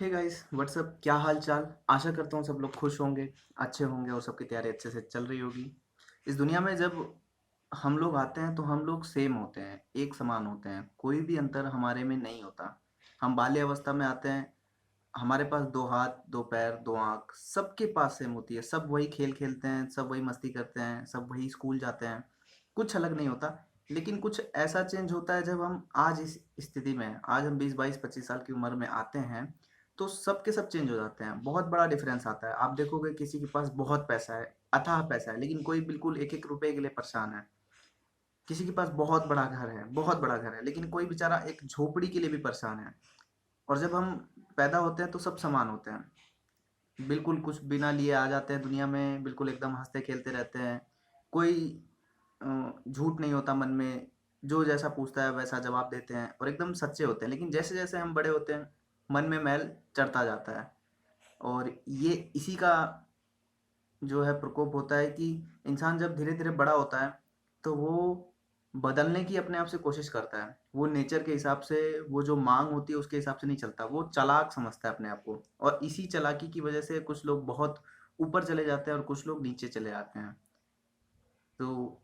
Hey guys what's up, क्या हाल चाल। आशा करता हूँ सब लोग खुश होंगे, अच्छे होंगे और सबकी तैयारी अच्छे से चल रही होगी। इस दुनिया में जब हम लोग आते हैं तो हम लोग सेम होते हैं, एक समान होते हैं, कोई भी अंतर हमारे में नहीं होता। हम बाल्य अवस्था में आते हैं, हमारे पास दो हाथ, दो पैर, दो आँख, सबके पास सेम होती है। सब वही खेल खेलते हैं, सब वही मस्ती करते हैं, सब वही स्कूल जाते हैं। कुछ अलग नहीं होता। लेकिन कुछ ऐसा चेंज होता है जब हम आज इस स्थिति में हैं, आज हम 20, 22, 25 साल की उम्र में आते हैं, तो सब के सब चेंज हो जाते हैं। बहुत बड़ा डिफरेंस आता है। आप देखोगे किसी के पास बहुत पैसा है, अथाह पैसा है, लेकिन कोई बिल्कुल एक-एक रुपए के लिए परेशान है। किसी के पास बहुत बड़ा घर है, बहुत बड़ा घर है, लेकिन कोई बेचारा एक झोपड़ी के लिए भी परेशान है। और जब हम पैदा होते हैं तो सब समान होते हैं। बिल्कुल कुछ बिना लिए आ जाते हैं दुनिया में, बिल्कुल एकदम हँसते-खेलते रहते हैं। कोई झूठ नहीं होता मन में, जो जैसा पूछता है वैसा जवाब देते हैं और एकदम सच्चे होते हैं। लेकिन जैसे-जैसे हम बड़े होते हैं, मन में मैल चढ़ता जाता है। और ये इसी का जो है प्रकोप होता है कि इंसान जब धीरे-धीरे बड़ा होता है, तो वो बदलने की अपने आप से कोशिश करता है। वो नेचर के हिसाब से, वो जो माँग होती है उसके हिसाब से नहीं चलता। वो चालाक समझता है अपने आप को और इसी चालाकी की वजह से कुछ लोग बहुत ऊपर चले जाते हैं और कुछ लोग नीचे चले आते हैं। तो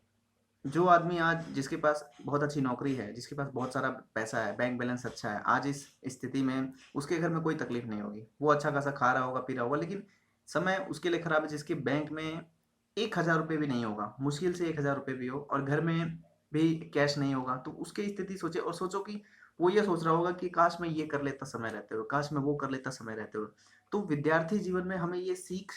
जो आदमी आज जिसके पास बहुत अच्छी नौकरी है, जिसके पास बहुत सारा पैसा है, बैंक बैलेंस अच्छा है, आज इस स्थिति में उसके घर में कोई तकलीफ नहीं होगी। वो अच्छा खासा खा रहा होगा, पी रहा होगा, लेकिन समय उसके लिए खराब है जिसके बैंक में 1000 रुपए भी नहीं होगा, मुश्किल से 1000 रुपए भी हो और घर में भी कैश नहीं होगा, तो उसकी स्थिति सोचिए और सोचो कि वो ये सोच रहा होगा कि काश मैं ये कर लेता समय रहते हुए, काश मैं वो कर लेता समय रहते हुए। तो विद्यार्थी जीवन में हमें ये सीख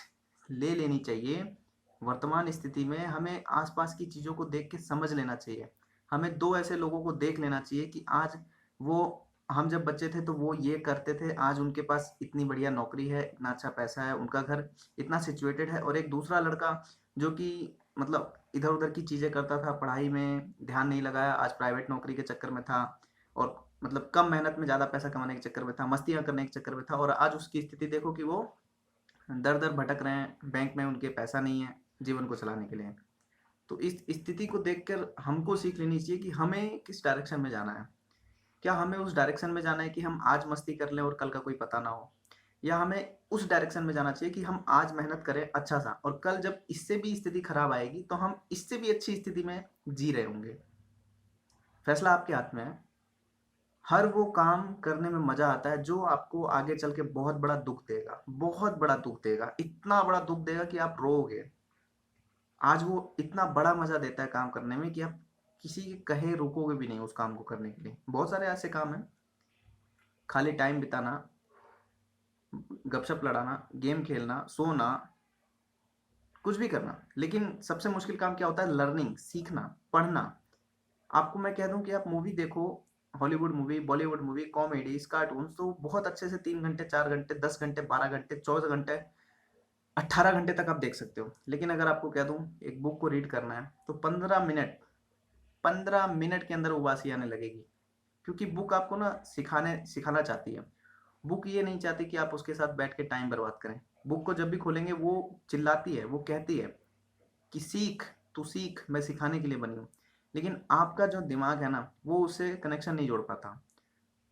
ले लेनी चाहिए। वर्तमान स्थिति में हमें आसपास की चीज़ों को देख के समझ लेना चाहिए। हमें 2 ऐसे लोगों को देख लेना चाहिए कि आज वो हम जब बच्चे थे तो वो ये करते थे, आज उनके पास इतनी बढ़िया नौकरी है, इतना अच्छा पैसा है, उनका घर इतना सिचुएटेड है और एक दूसरा लड़का जो कि मतलब इधर-उधर की चीज़ें करता था, पढ़ाई में ध्यान नहीं लगाया, आज प्राइवेट नौकरी के चक्कर में था और मतलब कम मेहनत में ज़्यादा पैसा कमाने के चक्कर में था, मस्तियाँ करने के चक्कर में था और आज उसकी स्थिति देखो कि वो दर-दर भटक रहे हैं, बैंक में उनके पैसा नहीं है जीवन को चलाने के लिए। तो इस स्थिति को देखकर हमको सीख लेनी चाहिए कि हमें किस डायरेक्शन में जाना है। क्या हमें उस डायरेक्शन में जाना है कि हम आज मस्ती कर लें और कल का कोई पता ना हो? या हमें उस डायरेक्शन में जाना चाहिए कि हम आज मेहनत करें अच्छा-सा और कल जब इससे भी स्थिति खराब आएगी, तो हम इससे भी अच्छी स्थिति में जी रहे होंगे। फैसला आपके हाथ में है। हर वो काम करने में मज़ा आता है जो आपको आगे चल के बहुत बड़ा दुःख देगा, बहुत बड़ा दुःख देगा, इतना बड़ा दुःख देगा कि आप रोओगे। आज वो इतना बड़ा मज़ा देता है काम करने में कि आप किसी के कहे रुकोगे भी नहीं उस काम को करने के लिए। बहुत सारे ऐसे काम हैं, खाली टाइम बिताना, गपशप लड़ाना, गेम खेलना, सोना, कुछ भी करना। लेकिन सबसे मुश्किल काम क्या होता है? लर्निंग, सीखना, पढ़ना। आपको मैं कह दूँ कि आप मूवी देखो, Hollywood movie, Bollywood movie, comedies, cartoons तो बहुत अच्छे से 3 घंटे, 4 घंटे, 10 घंटे, 12 घंटे, 24 घंटे, 18 घंटे तक आप देख सकते हो। लेकिन अगर आपको कह दूँ एक बुक को रीड करना है, तो 15 मिनट के अंदर उबासी आने लगेगी। क्योंकि बुक आपको ना सिखाना चाहती है। बुक ये नहीं चाहती कि आप उसके साथ बैठ के टाइम बर्बाद करें। बुक को जब भी खोलेंगे वो चिल्लाती है, वो कहती है कि सीख, तू सीख, मैं सिखाने के लिए बनी हूँ। लेकिन आपका जो दिमाग है ना, वो उससे कनेक्शन नहीं जोड़ पाता।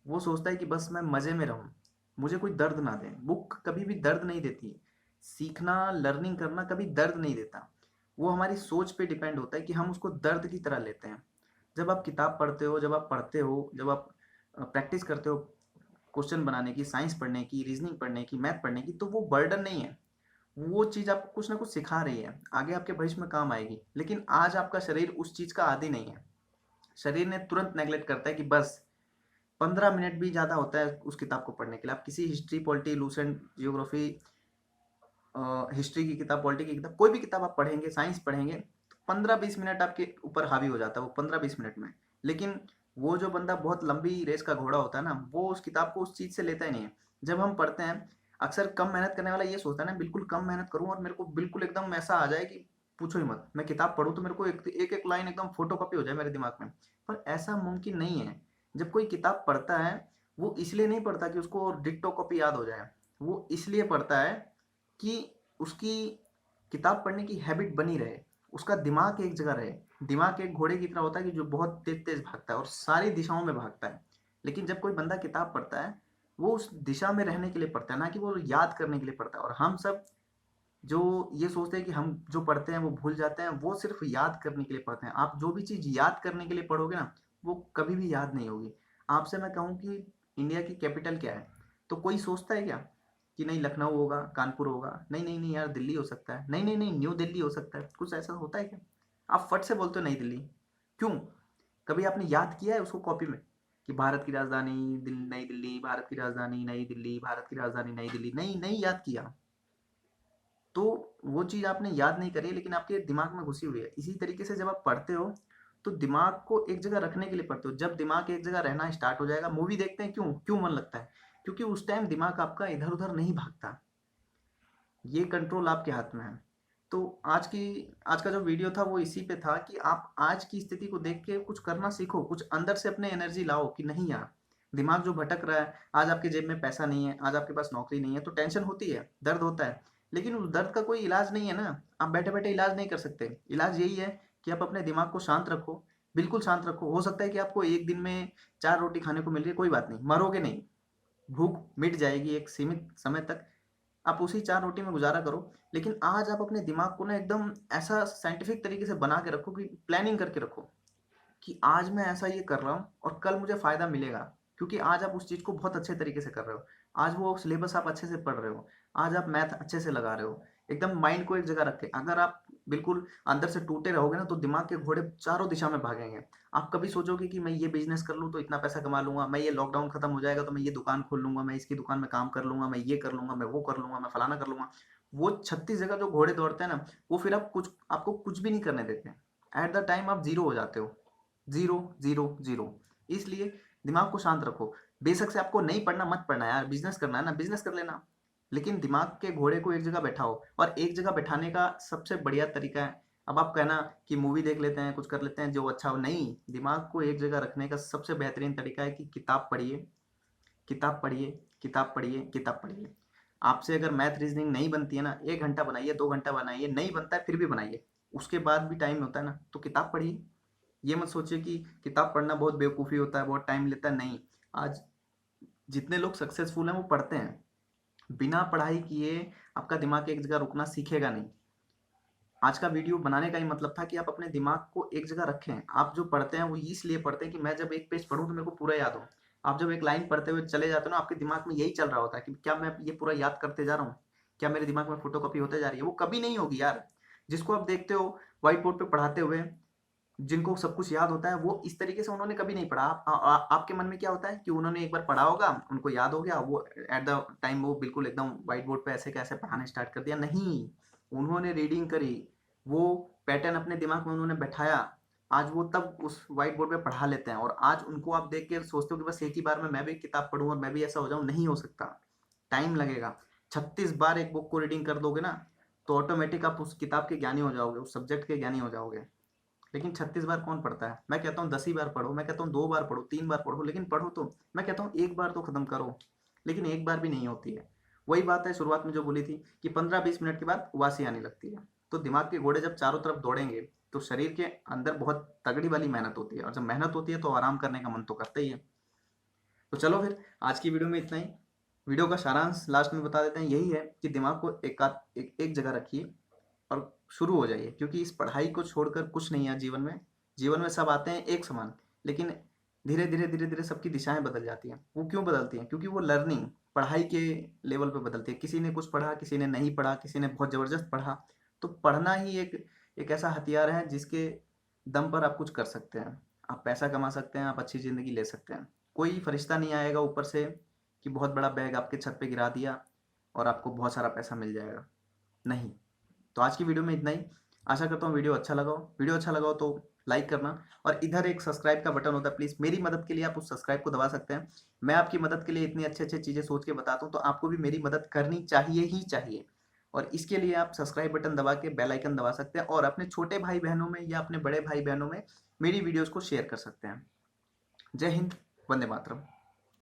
वो सोचता है कि बस मैं मज़े में रहूँ, मुझे कोई दर्द ना दे। बुक कभी भी दर्द नहीं देती। सीखना, लर्निंग करना कभी दर्द नहीं देता। वो हमारी सोच पे डिपेंड होता है कि हम उसको दर्द की तरह लेते हैं। जब आप किताब पढ़ते हो, जब आप पढ़ते हो, जब आप प्रैक्टिस करते हो क्वेश्चन बनाने की, साइंस पढ़ने की, रीज़निंग पढ़ने की, मैथ पढ़ने की, तो वो बर्डन नहीं है। वो चीज़ आपको कुछ ना कुछ सिखा रही है, आगे आपके भविष्य में काम आएगी। लेकिन आज आपका शरीर उस चीज़ का आदी नहीं है। शरीर ने तुरंत नेगलेक्ट करता है कि बस 15 मिनट भी ज़्यादा होता है उस किताब को पढ़ने के लिए। आप किसी history, polity, Lucent, geography, history की किताब, पॉलिटी की किताब, कोई भी किताब आप पढ़ेंगे, साइंस पढ़ेंगे, तो 15-20 मिनट आपके ऊपर हावी हो जाता है वो 15-20 मिनट में। लेकिन वो जो बंदा बहुत लंबी रेस का घोड़ा होता है ना, वो उस किताब को उस चीज़ से लेता ही नहीं है। जब हम पढ़ते हैं, अक्सर कम मेहनत करने वाला ये सोचता है ना, बिल्कुल कम मेहनत करूँ और मेरे को बिल्कुल एकदम ऐसा आ जाए कि पूछो ही मत। मैं किताब पढ़ूँ तो मेरे को एक-एक लाइन एकदम फोटोकॉपी हो जाए मेरे दिमाग में। पर ऐसा मुमकिन नहीं है। जब कोई किताब पढ़ता है, वो इसलिए नहीं पढ़ता कि उसको डिट्टो कॉपी याद हो जाए। वो इसलिए पढ़ता है कि उसकी किताब पढ़ने की हैबिट बनी रहे, उसका दिमाग एक जगह रहे। दिमाग एक घोड़े की तरह होता है कि जो बहुत तेज़-तेज़ भागता है और सारी दिशाओं में भागता है। लेकिन जब कोई बंदा किताब पढ़ता है, वो उस दिशा में रहने के लिए पढ़ता है, ना कि वो याद करने के लिए पढ़ता है। और हम सब जो ये सोचते हैं कि हम जो पढ़ते हैं वो भूल जाते हैं, वो सिर्फ याद करने के लिए पढ़ते हैं। आप जो भी चीज़ याद करने के लिए पढ़ोगे ना, वो कभी भी याद नहीं होगी। आपसे मैं कहूँ कि इंडिया की कैपिटल क्या है, तो कोई सोचता है क्या कि नहीं लखनऊ होगा, कानपुर होगा, नहीं नहीं नहीं यार दिल्ली हो सकता है, नहीं नहीं नहीं न्यू दिल्ली हो सकता है, कुछ ऐसा होता है क्या? आप फट से बोलते हो नई दिल्ली। क्यों? कभी आपने याद किया है उसको कॉपी में कि भारत की राजधानी नई दिल्ली, भारत की राजधानी नई दिल्ली, भारत की राजधानी नई दिल्ली? नहीं नहीं याद किया। तो वो चीज़ आपने याद नहीं करी, लेकिन आपके दिमाग में घुसी हुई है। इसी तरीके से जब आप पढ़ते हो तो दिमाग को एक जगह रखने के लिए पढ़ते हो। जब दिमाग एक जगह रहना स्टार्ट हो जाएगा, मूवी देखते हैं क्यों क्यों मन लगता है? क्योंकि उस टाइम दिमाग आपका इधर उधर नहीं भागता। ये कंट्रोल आपके हाथ में है। तो आज का जो वीडियो था वो इसी पे था कि आप आज की स्थिति को देख के कुछ करना सीखो, कुछ अंदर से अपने एनर्जी लाओ कि नहीं यार, दिमाग जो भटक रहा है, आज आपके जेब में पैसा नहीं है, आज आपके पास नौकरी नहीं है, तो टेंशन होती है, दर्द होता है, लेकिन उस दर्द का कोई इलाज नहीं है ना। आप बैठे बैठे इलाज नहीं कर सकते। इलाज यही है कि आप अपने दिमाग को शांत रखो, बिल्कुल शांत रखो। हो सकता है कि आपको एक दिन में 4 रोटी खाने को मिल रही है, कोई बात नहीं, मरोगे नहीं, भूख मिट जाएगी एक सीमित समय तक, आप उसी 4 रोटी में गुजारा करो। लेकिन आज आप अपने दिमाग को ना एकदम ऐसा साइंटिफिक तरीके से बना के रखो कि प्लानिंग करके रखो कि आज मैं ऐसा ये कर रहा हूँ और कल मुझे फ़ायदा मिलेगा। क्योंकि आज आप उस चीज़ को बहुत अच्छे तरीके से कर रहे हो। आज वो सिलेबस आप अच्छे से पढ़ रहे हो। आज आप मैथ अच्छे से लगा रहे हो। एकदम माइंड को एक जगह रख के। अगर आप बिल्कुल अंदर से टूटे रहोगे ना, तो दिमाग के घोड़े चारों दिशा में भागेंगे। आप कभी सोचोगे कि मैं ये बिज़नेस कर लूँ तो इतना पैसा कमा लूँगा, मैं ये लॉकडाउन खत्म हो जाएगा तो मैं ये दुकान खोल लूँगा, मैं इसकी दुकान में काम कर लूँगा, मैं ये कर लूँगा, मैं वो कर लूँगा, मैं फलाना कर लूँगा। वो 36 जगह जो घोड़े दौड़ते हैं ना, वो फिर आपको कुछ भी नहीं करने देते। एट द टाइम आप ज़ीरो हो जाते हो। Zero, zero, zero. इसलिए दिमाग को शांत रखो। बेशक से आपको नहीं पढ़ना, मत पढ़ना यार, बिज़नेस करना है ना, बिज़नेस कर लेना। लेकिन दिमाग के घोड़े को एक जगह बैठाओ, और एक जगह बैठाने का सबसे बढ़िया तरीका है, अब आप कहना कि मूवी देख लेते हैं, कुछ कर लेते हैं जो अच्छा हो, नहीं, दिमाग को एक जगह रखने का सबसे बेहतरीन तरीका है कि किताब पढ़िए, किताब पढ़िए, किताब पढ़िए, किताब पढ़िए। आपसे अगर मैथ रीज़निंग नहीं बनती है ना, 1 घंटा बनाइए, 2 घंटा बनाइए, नहीं बनता है फिर भी बनाइए। उसके बाद भी टाइम होता है ना, तो किताब पढ़िए। ये मत सोचिए कि किताब पढ़ना बहुत बेवकूफ़ी होता है, बहुत टाइम लेता है, नहीं। आज जितने लोग सक्सेसफुल हैं वो पढ़ते हैं। बिना पढ़ाई किए आपका दिमाग एक जगह रुकना सीखेगा नहीं। आज का वीडियो बनाने का ही मतलब था कि आप अपने दिमाग को एक जगह रखें। आप जो पढ़ते हैं वो इसलिए पढ़ते हैं कि मैं जब एक पेज पढ़ूँ तो मेरे को पूरा याद हो। आप जब एक लाइन पढ़ते हुए चले जाते हो ना, आपके दिमाग में यही चल रहा होता है कि क्या मैं ये पूरा याद करते जा रहा हूँ? क्या मेरे दिमाग में फ़ोटोकॉपी होते जा रही है? वो कभी नहीं होगी यार। जिसको आप देखते हो व्हाइट बोर्ड पे पढ़ाते हुए, जिनको सब कुछ याद होता है, वो इस तरीके से उन्होंने कभी नहीं पढ़ा। आपके मन में क्या होता है कि उन्होंने एक बार पढ़ा होगा, उनको याद हो गया, वो एट द टाइम वो बिल्कुल एकदम व्हाइट बोर्ड पे ऐसे कैसे पढ़ाना स्टार्ट कर दिया। नहीं, उन्होंने रीडिंग करी, वो पैटर्न अपने दिमाग में उन्होंने बैठाया, आज वो तब उस व्हाइट बोर्ड पे पढ़ा लेते हैं। और आज उनको आप देख के सोचते हो कि बस एक ही बार में मैं भी किताब पढ़ूँ और मैं भी ऐसा हो जाऊँ, नहीं हो सकता, टाइम लगेगा। 36 बार एक बुक को रीडिंग कर दोगे ना, तो ऑटोमेटिक आप उस किताब के ज्ञानी हो जाओगे, उस सब्जेक्ट के ज्ञानी हो जाओगे। लेकिन 36 बार कौन पढ़ता है? मैं कहता हूँ 10 ही बार पढ़ो, मैं कहता हूँ 2 बार पढ़ो, 3 बार पढ़ो, लेकिन पढ़ो तो। मैं कहता हूँ 1 बार तो खत्म करो, लेकिन 1 बार भी नहीं होती है। वही बात है शुरुआत में जो बोली थी कि 15-20 मिनट के बाद उबासी आने लगती है। तो दिमाग के घोड़े जब चारों तरफ दौड़ेंगे, तो शरीर के अंदर बहुत तगड़ी वाली मेहनत होती है, और जब मेहनत होती है तो आराम करने का मन तो करता ही है। तो चलो फिर आज की वीडियो में इतना ही। वीडियो का सारांश लास्ट में बता देते हैं, यही है कि दिमाग को एक जगह रखिए और शुरू हो जाइए, क्योंकि इस पढ़ाई को छोड़कर कुछ नहीं है जीवन में। जीवन में सब आते हैं एक समान, लेकिन धीरे धीरे सबकी दिशाएं बदल जाती हैं। वो क्यों बदलती हैं? क्योंकि वो लर्निंग पढ़ाई के लेवल पे बदलती है। किसी ने कुछ पढ़ा, किसी ने नहीं पढ़ा, किसी ने बहुत ज़बरदस्त पढ़ा। तो पढ़ना ही एक ऐसा हथियार है जिसके दम पर आप कुछ कर सकते हैं। आप पैसा कमा सकते हैं, आप अच्छी ज़िंदगी ले सकते हैं। कोई फरिश्ता नहीं आएगा ऊपर से कि बहुत बड़ा बैग आपके छत पे गिरा दिया और आपको बहुत सारा पैसा मिल जाएगा, नहीं। तो आज की वीडियो में इतना ही। आशा करता हूँ वीडियो अच्छा लगा हो। वीडियो अच्छा लगा हो तो लाइक करना, और इधर एक सब्सक्राइब का बटन होता है, प्लीज़ मेरी मदद के लिए आप उस सब्सक्राइब को दबा सकते हैं। मैं आपकी मदद के लिए इतनी अच्छी-अच्छी चीज़ें सोच के बताता हूँ, तो आपको भी मेरी मदद करनी चाहिए ही चाहिए। और इसके लिए आप सब्सक्राइब बटन दबा के बेल आइकन दबा सकते हैं, और अपने छोटे भाई-बहनों में या अपने बड़े भाई-बहनों में मेरी वीडियोज़ को शेयर कर सकते हैं। जय हिंद, वंदे मातरम।